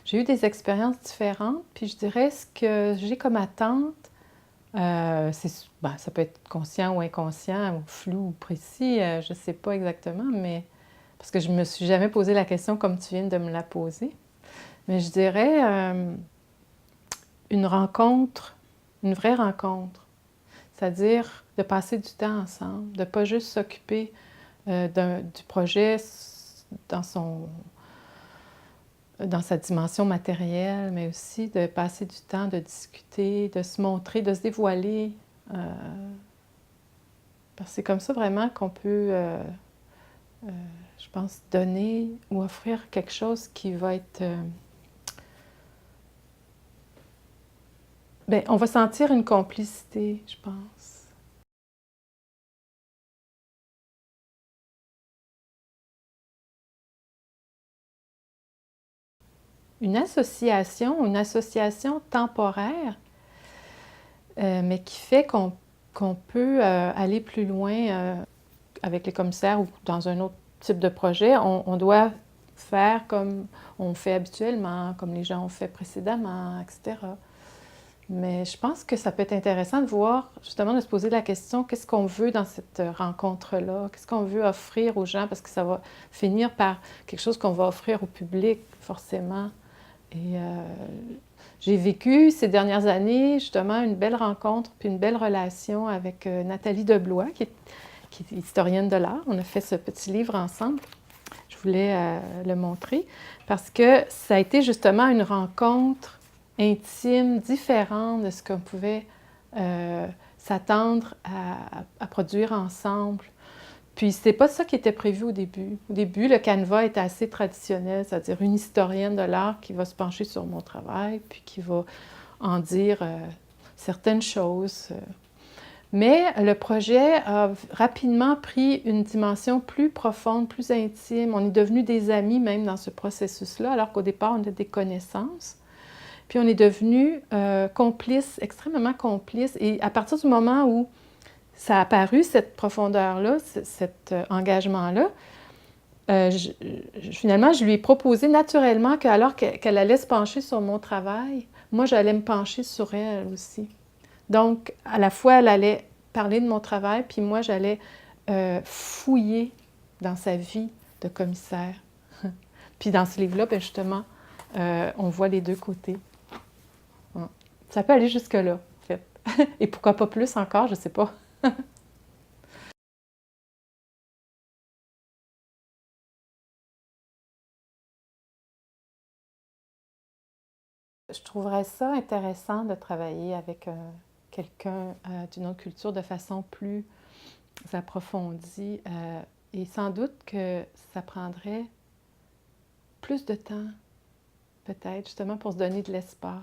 j'ai eu des expériences différentes, puis je dirais ce que j'ai comme attente, ça peut être conscient ou inconscient, ou flou ou précis, je ne sais pas exactement, mais parce que je ne me suis jamais posé la question comme tu viens de me la poser. Mais je dirais une rencontre, une vraie rencontre. C'est-à-dire de passer du temps ensemble, de ne pas juste s'occuper du projet dans sa dimension matérielle, mais aussi de passer du temps, de discuter, de se montrer, de se dévoiler. Parce que c'est comme ça vraiment qu'on peut, je pense, donner ou offrir quelque chose qui va être... on va sentir une complicité, je pense. Une association temporaire, mais qui fait qu'on peut aller plus loin avec les commissaires ou dans un autre type de projet. On doit faire comme on fait habituellement, comme les gens ont fait précédemment, etc. Mais je pense que ça peut être intéressant de voir, justement, de se poser la question, qu'est-ce qu'on veut dans cette rencontre-là? Qu'est-ce qu'on veut offrir aux gens? Parce que ça va finir par quelque chose qu'on va offrir au public, forcément. Et j'ai vécu ces dernières années, justement, une belle rencontre puis une belle relation avec Nathalie Deblois, qui est historienne de l'art. On a fait ce petit livre ensemble. Je voulais le montrer parce que ça a été justement une rencontre intime, différente de ce qu'on pouvait s'attendre à produire ensemble. Puis c'était pas ça qui était prévu au début. Au début, le canevas était assez traditionnel, c'est-à-dire une historienne de l'art qui va se pencher sur mon travail, puis qui va en dire certaines choses. Mais le projet a rapidement pris une dimension plus profonde, plus intime. On est devenus des amis même dans ce processus-là, alors qu'au départ, on était des connaissances. Puis on est devenus complices, extrêmement complices. Et à partir du moment où ça a apparu, cette profondeur-là, cet engagement-là, finalement, je lui ai proposé naturellement qu'alors qu'elle allait se pencher sur mon travail, moi, j'allais me pencher sur elle aussi. Donc, à la fois, elle allait parler de mon travail, puis moi, j'allais fouiller dans sa vie de commissaire. Puis dans ce livre-là, justement, on voit les deux côtés. Ça peut aller jusque-là, en fait. Et pourquoi pas plus encore, je ne sais pas. Je trouverais ça intéressant de travailler avec quelqu'un d'une autre culture de façon plus approfondie. Et sans doute que ça prendrait plus de temps, peut-être, justement pour se donner de l'espace,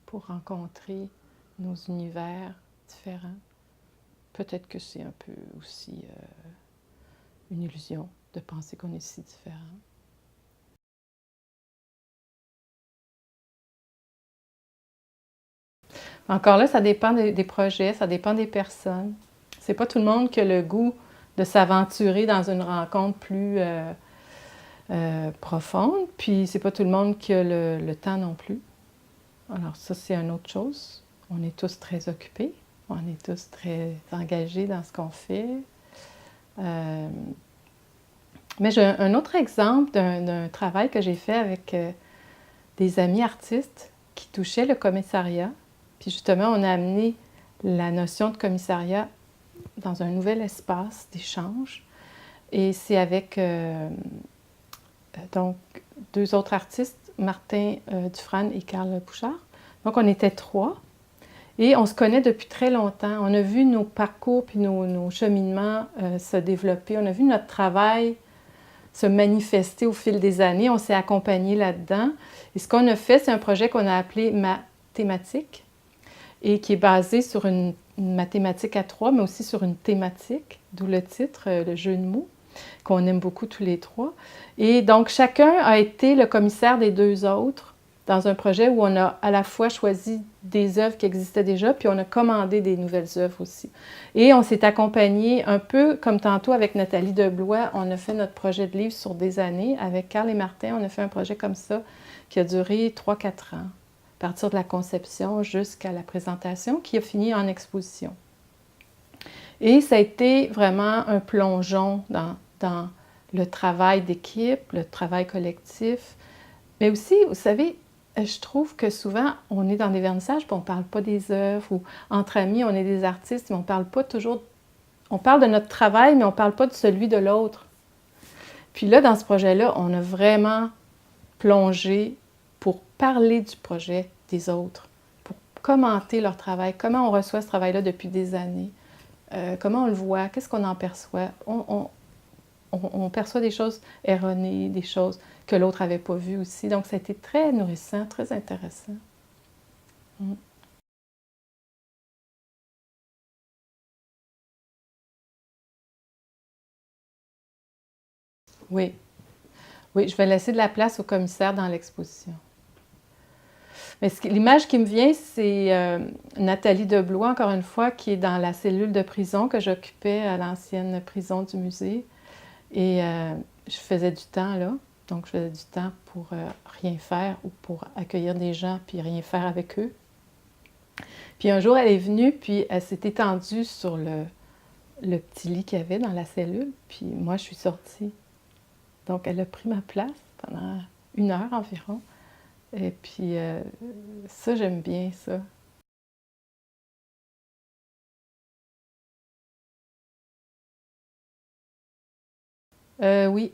pour rencontrer nos univers différents. Peut-être que c'est un peu aussi une illusion de penser qu'on est si différents. Encore là, ça dépend des projets, ça dépend des personnes. C'est pas tout le monde qui a le goût de s'aventurer dans une rencontre plus profonde, puis c'est pas tout le monde qui a le temps non plus. Alors ça, c'est une autre chose. On est tous très occupés, on est tous très engagés dans ce qu'on fait. Mais j'ai un autre exemple d'un travail que j'ai fait avec des amis artistes qui touchaient le commissariat. Puis justement, on a amené la notion de commissariat dans un nouvel espace d'échange. Et c'est avec donc deux autres artistes, Martin Dufresne et Carl Bouchard. Donc on était trois et on se connaît depuis très longtemps. On a vu nos parcours puis nos cheminements se développer. On a vu notre travail se manifester au fil des années. On s'est accompagnés là-dedans. Et ce qu'on a fait, c'est un projet qu'on a appelé Mathématique et qui est basé sur une mathématique à trois, mais aussi sur une thématique, d'où le titre, le jeu de mots, qu'on aime beaucoup tous les trois. Et donc, chacun a été le commissaire des deux autres dans un projet où on a à la fois choisi des œuvres qui existaient déjà, puis on a commandé des nouvelles œuvres aussi. Et on s'est accompagné un peu comme tantôt avec Nathalie Deblois, on a fait notre projet de livre sur des années. Avec Carl et Martin, on a fait un projet comme ça qui a duré 3-4 ans, à partir de la conception jusqu'à la présentation, qui a fini en exposition. Et ça a été vraiment un plongeon dans le travail d'équipe, le travail collectif. Mais aussi, vous savez, je trouve que souvent, on est dans des vernissages, puis on ne parle pas des œuvres, ou entre amis, on est des artistes, mais on ne parle pas toujours... On parle de notre travail, mais on ne parle pas de celui de l'autre. Puis là, dans ce projet-là, on a vraiment plongé pour parler du projet des autres, pour commenter leur travail, comment on reçoit ce travail-là depuis des années, comment on le voit, qu'est-ce qu'on en perçoit. On perçoit des choses erronées, des choses que l'autre n'avait pas vues aussi. Donc, ça a été très nourrissant, très intéressant. Mm. Oui, oui, je vais laisser de la place au commissaire dans l'exposition. Mais l'image qui me vient, c'est Nathalie Deblois, encore une fois, qui est dans la cellule de prison que j'occupais à l'ancienne prison du musée. Et je faisais du temps là. Donc, je faisais du temps pour rien faire ou pour accueillir des gens puis rien faire avec eux. Puis un jour, elle est venue, puis elle s'est étendue sur le petit lit qu'il y avait dans la cellule. Puis moi, je suis sortie. Donc, elle a pris ma place pendant 1 heure environ. Et puis, ça, j'aime bien ça. Oui,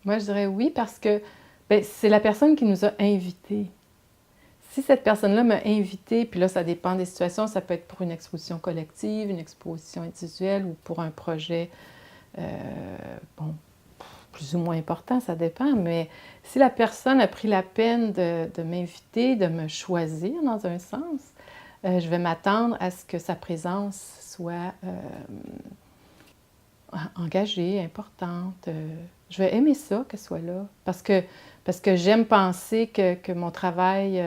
moi je dirais oui parce que ben, c'est la personne qui nous a invités. Si cette personne-là m'a invité, puis là ça dépend des situations, ça peut être pour une exposition collective, une exposition individuelle ou pour un projet, bon, plus ou moins important, ça dépend, mais si la personne a pris la peine de m'inviter, de me choisir dans un sens, je vais m'attendre à ce que sa présence soit engagée, importante. Je vais aimer ça qu'elle soit là parce que j'aime penser que mon travail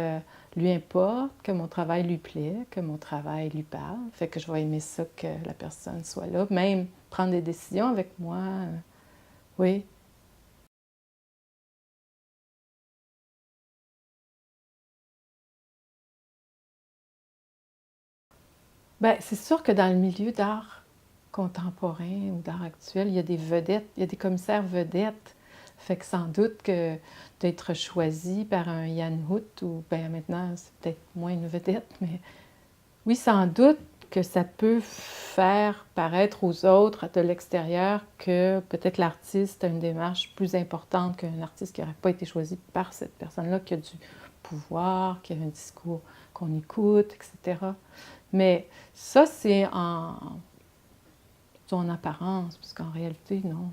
lui importe, que mon travail lui plaît, que mon travail lui parle. Fait que je vais aimer ça que la personne soit là, même prendre des décisions avec moi. Oui. Bien, c'est sûr que dans le milieu d'art contemporain ou d'art actuel, il y a des vedettes, il y a des commissaires vedettes. Fait que sans doute que d'être choisi par un Yann Hout, ou bien maintenant c'est peut-être moins une vedette, mais oui, sans doute que ça peut faire paraître aux autres de l'extérieur que peut-être l'artiste a une démarche plus importante qu'un artiste qui n'aurait pas été choisi par cette personne-là, qui a du pouvoir, qui a un discours qu'on écoute, etc. Mais ça, c'est en apparence, parce qu'en réalité, non.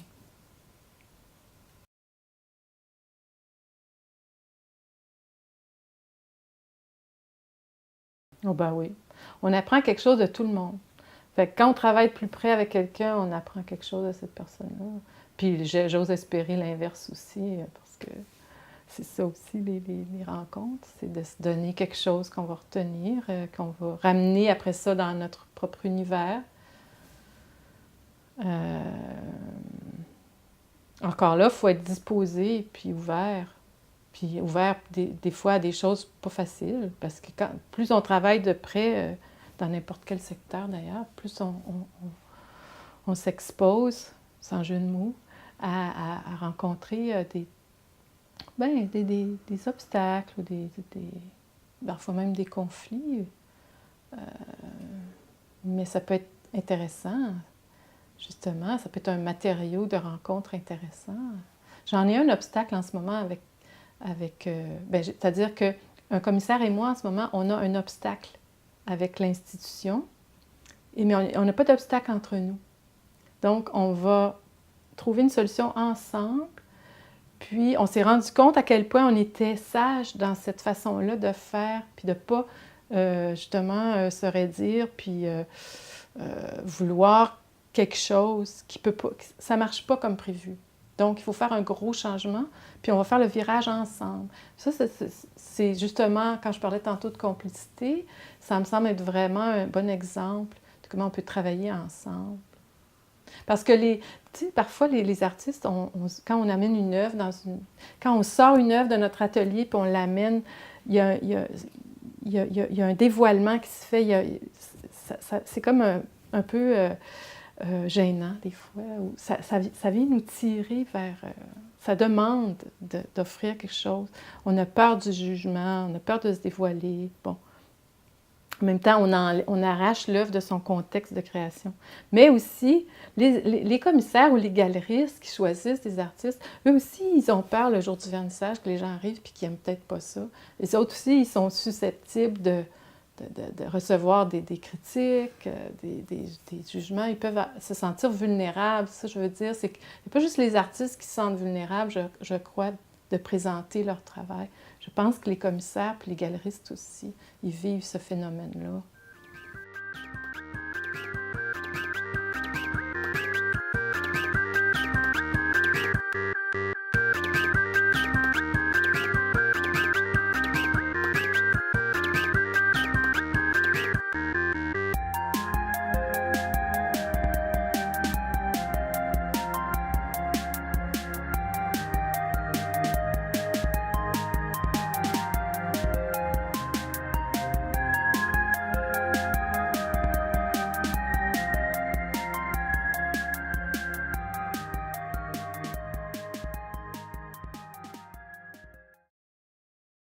Oh ben oui. On apprend quelque chose de tout le monde. Fait que quand on travaille de plus près avec quelqu'un, on apprend quelque chose de cette personne-là. Puis j'ose espérer l'inverse aussi, parce que c'est ça aussi, les rencontres, c'est de se donner quelque chose qu'on va retenir, qu'on va ramener après ça dans notre propre univers. Encore là, il faut être disposé puis ouvert. Puis ouvert des fois à des choses pas faciles, parce que plus on travaille de près, dans n'importe quel secteur d'ailleurs, plus on s'expose, sans jeu de mots, à rencontrer ben, des obstacles, ou parfois même des conflits. Euh, mais ça peut être intéressant, justement, ça peut être un matériau de rencontre intéressant. J'en ai un obstacle en ce moment ben, c'est-à-dire qu'un commissaire et moi, en ce moment, on a un obstacle avec l'institution, mais on n'a pas d'obstacle entre nous. Donc, on va trouver une solution ensemble. Puis, on s'est rendu compte à quel point on était sage dans cette façon-là de faire, puis de ne pas, justement, se raidir, puis vouloir quelque chose qui peut pas... Ça ne marche pas comme prévu. Donc, il faut faire un gros changement, puis on va faire le virage ensemble. Ça, c'est justement, quand je parlais tantôt de complicité, ça me semble être vraiment un bon exemple de comment on peut travailler ensemble. Parce que parfois, les artistes, quand on amène une œuvre quand on sort une œuvre de notre atelier puis on l'amène, il y a un dévoilement qui se fait. C'est comme un peu gênant des fois. Ça vient nous tirer vers... ça demande d'offrir quelque chose. On a peur du jugement, on a peur de se dévoiler. Bon. En même temps, on arrache l'œuvre de son contexte de création. Mais aussi, les commissaires ou les galeristes qui choisissent des artistes, eux aussi, ils ont peur le jour du vernissage que les gens arrivent et qu'ils n'aiment peut-être pas ça. Les autres aussi, ils sont susceptibles de recevoir des critiques, des jugements. Ils peuvent se sentir vulnérables. Ça, je veux dire, c'est qu'il n'y a pas juste les artistes qui se sentent vulnérables, je crois, de présenter leur travail. Je pense que les commissaires et les galeristes aussi, ils vivent ce phénomène-là.